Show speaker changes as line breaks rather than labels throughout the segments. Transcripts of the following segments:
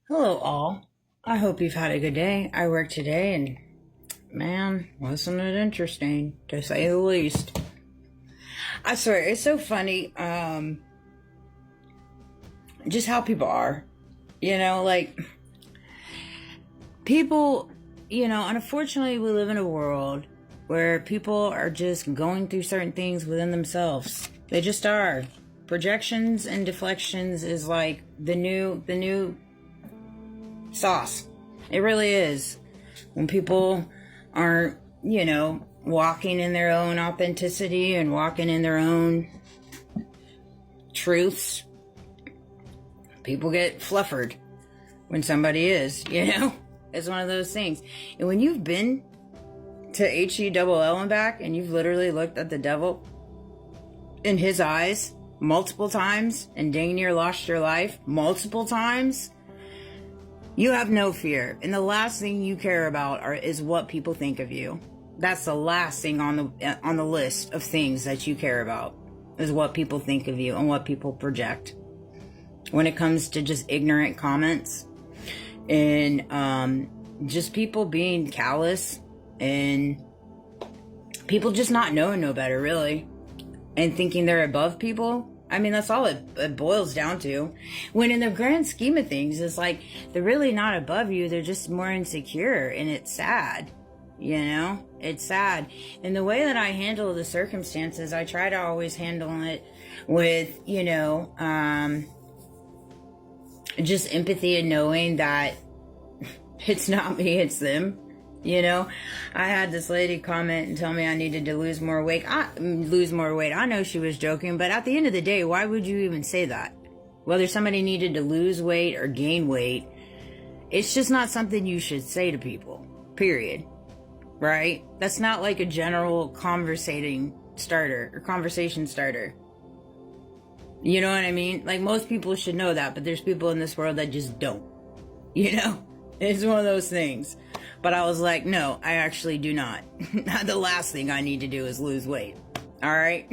Hello, all. I hope you've had a good day. I worked today and man, wasn't it interesting to say the least. I swear, it's so funny, just how people are. Like, people, unfortunately, we live in a world where people are just going through certain things within themselves. They just are. Projections and deflections is like the new sauce. It really is. When people aren't, walking in their own authenticity and walking in their own truths, people get fluffered when somebody is. It's one of those things. And when you've been to HE and back and you've literally looked at the devil in his eyes multiple times and dang near lost your life multiple times, you have no fear. And the last thing you care about is what people think of you. That's the last thing on the list of things that you care about, is what people think of you and what people project. When it comes to just ignorant comments and just people being callous and people just not knowing no better, really, and thinking they're above people. I mean, that's all it boils down to. When in the grand scheme of things, it's like they're really not above you. They're just more insecure, and it's sad. It's sad. And the way that I handle the circumstances, I try to always handle it with, just empathy and knowing that it's not me, it's them. I had this lady comment and tell me I needed to lose more weight. I know she was joking, but at the end of the day, why would you even say that? Whether somebody needed to lose weight or gain weight, it's just not something you should say to people, period. Right? That's not like a general conversation starter. You know what I mean? Like, most people should know that, but there's people in this world that just don't. It's one of those things. But I was like, no, I actually do not. The last thing I need to do is lose weight. All right?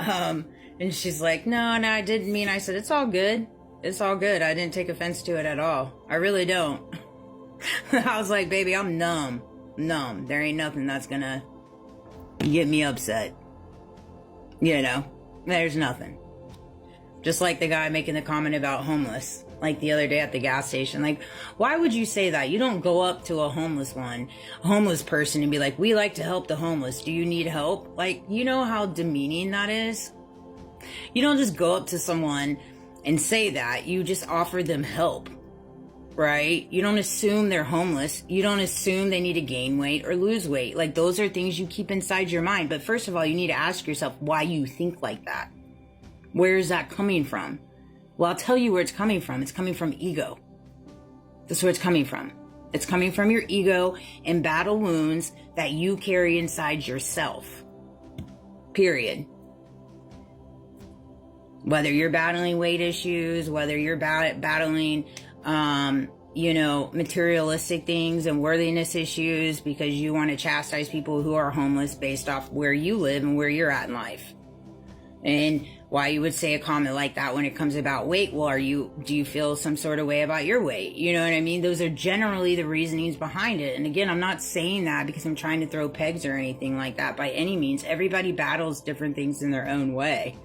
And she's like, no, I didn't mean. I said, it's all good. It's all good. I didn't take offense to it at all. I really don't. I was like, baby, I'm numb. There ain't nothing that's gonna get me upset. There's nothing. Just like the guy making the comment about homeless, like the other day at the gas station. Like, why would you say that? You don't go up to a homeless person and be like, we like to help the homeless. Do you need help? Like, you know how demeaning that is? You don't just go up to someone and say that. You just offer them help, right? You don't assume they're homeless. You don't assume they need to gain weight or lose weight. Like, those are things you keep inside your mind. But first of all, you need to ask yourself why you think like that. Where is that coming from? Well, I'll tell you where it's coming from. It's coming from ego. That's where it's coming from. It's coming from your ego and battle wounds that you carry inside yourself. Period. Whether you're battling weight issues, whether you're battling, materialistic things and worthiness issues because you want to chastise people who are homeless based off where you live and where you're at in life. And why you would say a comment like that when it comes about weight. Well, do you feel some sort of way about your weight? You know what I mean? Those are generally the reasonings behind it. And again, I'm not saying that because I'm trying to throw pegs or anything like that by any means. Everybody battles different things in their own way.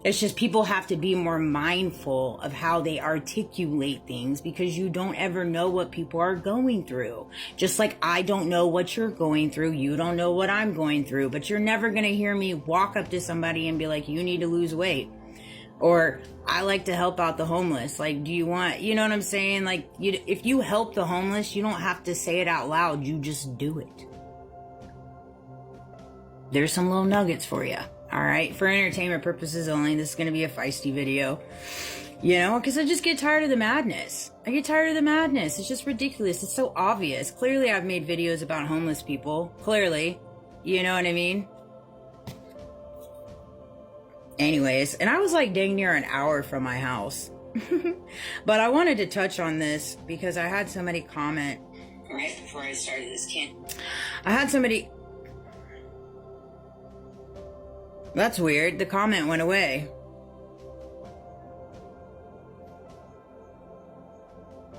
It's just people have to be more mindful of how they articulate things because you don't ever know what people are going through. Just like I don't know what you're going through. You don't know what I'm going through. But you're never going to hear me walk up to somebody and be like, you need to lose weight. Or I like to help out the homeless. Like, do you want, you know what I'm saying? Like, if you help the homeless, you don't have to say it out loud. You just do it. There's some little nuggets for you. All right, for entertainment purposes only. This is going to be a feisty video, because I just get tired of the madness. It's just ridiculous. It's so obvious. Clearly, I've made videos about homeless people. Clearly, you know what I mean? Anyways, and I was like dang near an hour from my house. But I wanted to touch on this because I had somebody comment right before I started this That's weird. The comment went away.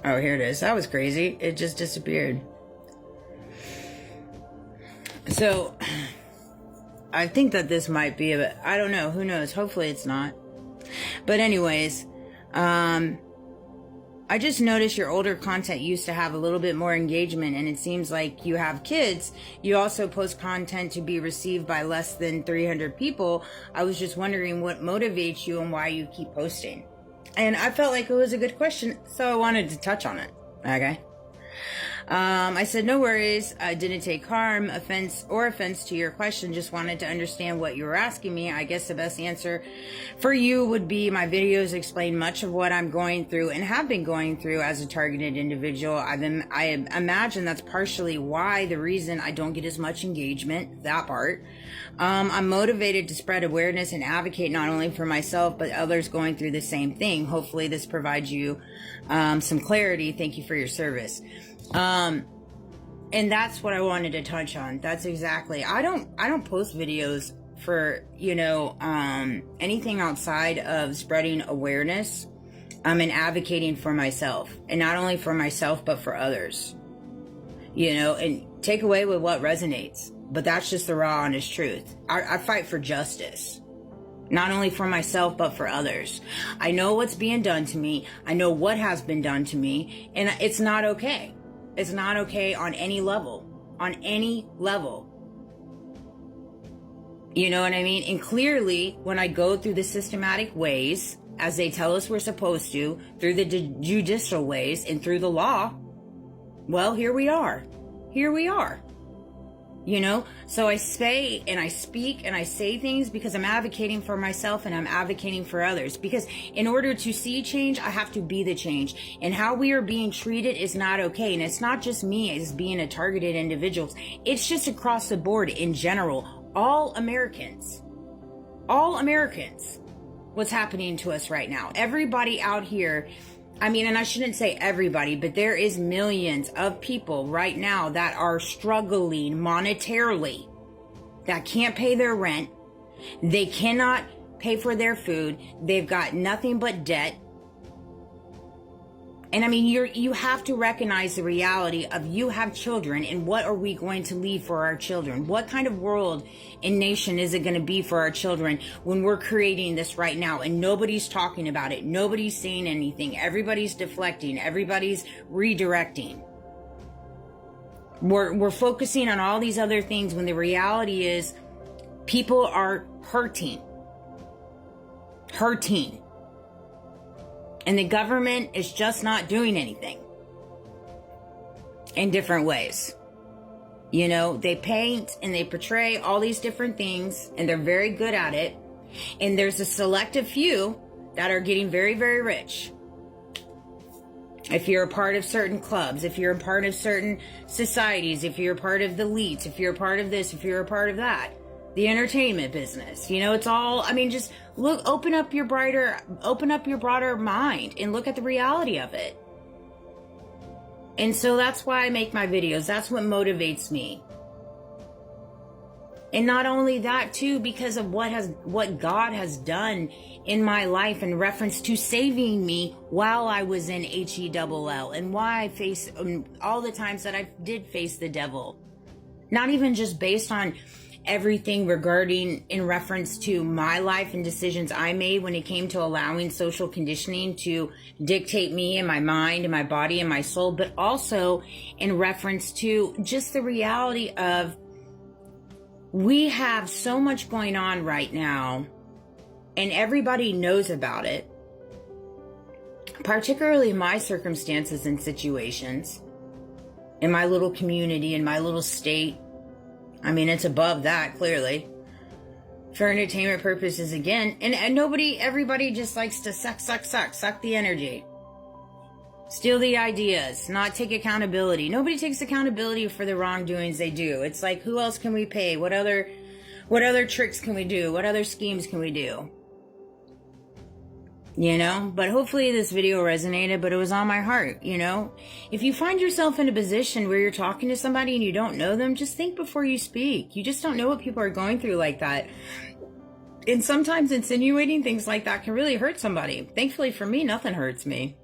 Oh, here it is. That was crazy. It just disappeared. So, I think that this might be a bit, I don't know. Who knows? Hopefully it's not. But anyways, I just noticed your older content used to have a little bit more engagement, and it seems like you have kids. You also post content to be received by less than 300 people. I was just wondering what motivates you and why you keep posting. And I felt like it was a good question, so I wanted to touch on it. Okay. I said, no worries. I didn't take harm, offense to your question. Just wanted to understand what you were asking me. I guess the best answer for you would be my videos explain much of what I'm going through and have been going through as a targeted individual. I imagine that's partially why the reason I don't get as much engagement, that part. I'm motivated to spread awareness and advocate not only for myself, but others going through the same thing. Hopefully this provides you some clarity. Thank you for your service. And that's what I wanted to touch on. That's exactly, I don't post videos for, anything outside of spreading awareness, and advocating for myself, and not only for myself, but for others, and take away with what resonates, but that's just the raw, honest truth. I fight for justice, not only for myself, but for others. I know what's being done to me. I know what has been done to me, and it's not okay. It's not okay on any level. On any level. You know what I mean? And clearly, when I go through the systematic ways, as they tell us we're supposed to, through the judicial ways and through the law, well, here we are. Here we are. So I say and I speak and I say things because I'm advocating for myself and I'm advocating for others. Because in order to see change, I have to be the change. And how we are being treated is not okay. And it's not just me as being a targeted individual. It's just across the board in general. All Americans. What's happening to us right now. Everybody out here. And I shouldn't say everybody, but there is millions of people right now that are struggling monetarily, that can't pay their rent. They cannot pay for their food. They've got nothing but debt. And you have to recognize the reality of you have children, and what are we going to leave for our children? What kind of world and nation is it going to be for our children when we're creating this right now and nobody's talking about it? Nobody's saying anything. Everybody's deflecting. Everybody's redirecting. We're focusing on all these other things when the reality is people are hurting. And the government is just not doing anything in different ways. They paint and they portray all these different things, and they're very good at it. And there's a selective few that are getting very, very rich. If you're a part of certain clubs, if you're a part of certain societies, if you're a part of the elites, if you're a part of this, if you're a part of that. The entertainment business, it's all, just look, open up your broader mind and look at the reality of it. And so that's why I make my videos. That's what motivates me. And not only that too, because of what God has done in my life in reference to saving me while I was in HELL, and why I face all the times that I did face the devil. Not even just based on everything regarding in reference to my life and decisions I made when it came to allowing social conditioning to dictate me and my mind and my body and my soul, but also in reference to just the reality of we have so much going on right now and everybody knows about it, particularly my circumstances and situations in my little community, in my little state. It's above that, clearly. For entertainment purposes again. And everybody just likes to suck the energy. Steal the ideas, not take accountability. Nobody takes accountability for the wrongdoings they do. It's like, who else can we pay? What other tricks can we do? What other schemes can we do? But hopefully this video resonated, but it was on my heart, If you find yourself in a position where you're talking to somebody and you don't know them, just think before you speak. You just don't know what people are going through like that. And sometimes insinuating things like that can really hurt somebody. Thankfully for me, nothing hurts me.